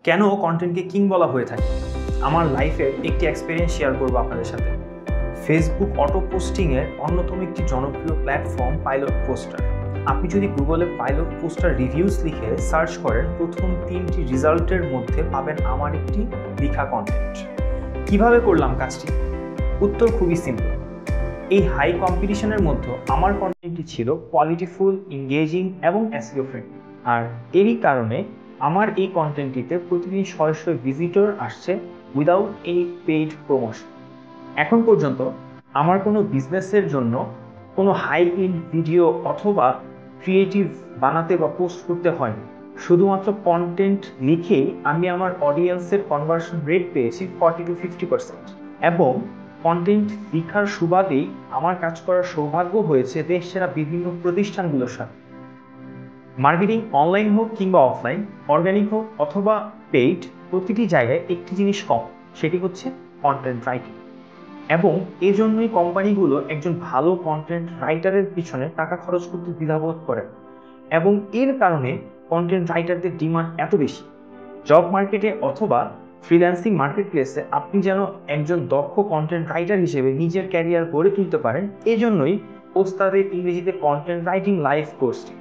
কেন কন্টেন্টকে কিং বলা হয়ে থাকে? আমার লাইফের একটি এক্সপিরিয়েন্স শেয়ার করবো আপনাদের সাথে। ফেসবুক অটো পোস্টিংয়ের অন্যতম একটি জনপ্রিয় প্ল্যাটফর্ম পাইলট পোস্টার। আপনি যদি গুগলে পাইলট পোস্টার রিভিউস লিখে সার্চ করেন, প্রথম 3টি রেজাল্টের মধ্যে পাবেন আমার একটি লেখা কন্টেন্ট। কিভাবে করলাম কাজটি? উত্তর খুবই সিম্পল। এই হাই কম্পিটিশনের মধ্যে আমার কন্টেন্টটি ছিল কোয়ালিটিফুল, এনগেজিং এবং এসইও ফ্রেন্ডলি। আর এরই কারণে আমার এই কন্টেন্টটিতে প্রতিদিন শয়ে শয়ে ভিজিটর আসছে উইদাউট এনি পেইড প্রমোশন। এখন পর্যন্ত আমার কোনো বিজনেসের জন্য কোনো হাই এন্ড ভিডিও অথবা ক্রিয়েটিভ বানাতে বা পোস্ট করতে হয়নি। শুধুমাত্র কন্টেন্ট লিখেই আমি আমার অডিয়েন্সের কনভার্সন রেট পেয়েছি 40-50%। এবং কন্টেন্ট লেখার সুবাদেই আমার কাজ করার সৌভাগ্য হয়েছে দেশ সেরা বিভিন্ন প্রতিষ্ঠানগুলোর সাথে। মার্কেটিং অনলাইন হোক কিংবা অফলাইন, অর্গানিক হোক অথবা পেইড, প্রতিটি জায়গায় একটি জিনিস কম, সেটি হচ্ছে কন্টেন্ট রাইটিং। এবং এই জন্যই কোম্পানিগুলো একজন ভালো কন্টেন্ট রাইটারের পিছনে টাকা খরচ করতে দ্বিধাবোধ করে। এবং এর কারণে কন্টেন্ট রাইটারদের ডিমান্ড এত বেশি। জব মার্কেটে অথবা ফ্রিল্যান্সিং মার্কেট প্লেসে আপনি যেন একজন দক্ষ কন্টেন্ট রাইটার হিসেবে নিজের ক্যারিয়ার গড়ে তুলতে পারেন, এজন্যই ওস্তাদের ইংরেজিতে কন্টেন্ট রাইটিং লাইভ কোর্সটি।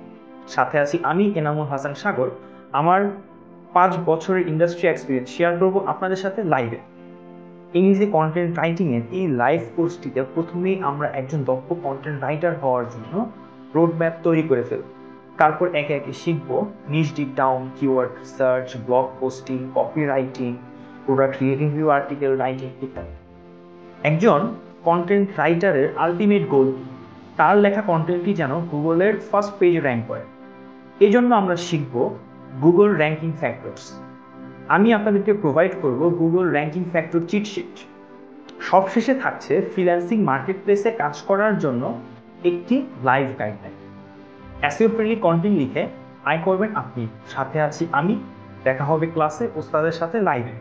সাথে আছি আমি, এনামুল হাসান সাগর। আমার 5 বছরের ইন্ডাস্ট্রি এক্সপিরিয়েন্স শেয়ার করবো আপনাদের সাথে লাইভে। ইংরেজি কন্টেন্ট রাইটিংয়ের এই লাইভ কোর্সটিতে প্রথমেই আমরা একজন দক্ষ কন্টেন্ট রাইটার হওয়ার জন্য রোড ম্যাপ তৈরি করে ফেলব। তারপর একে একে শিখবো niche deep down, keyword search, blog posting, copywriting, product review article writing ইত্যাদি। একজন কন্টেন্ট রাইটারের আলটিমেট গোল, তার লেখা কন্টেন্টটি যেন গুগলের ফার্স্ট পেজে র্যাঙ্ক করে। এই জন্য আমরা শিখব গুগল র্যাঙ্কিং ফ্যাক্টরস। আমি আপনাদেরকে প্রোভাইড করব গুগল র্যাঙ্কিং ফ্যাক্টর চিটশিট। সবশেষে থাকছে ফ্রিল্যান্সিং মার্কেট প্লেসে কাজ করার জন্য একটি live guideline. SEO friendly content লিখে আয় করবেন আপনি। সাথে আছি আমি। দেখা হবে ক্লাসে ওস্তাদের সাথে লাইভে।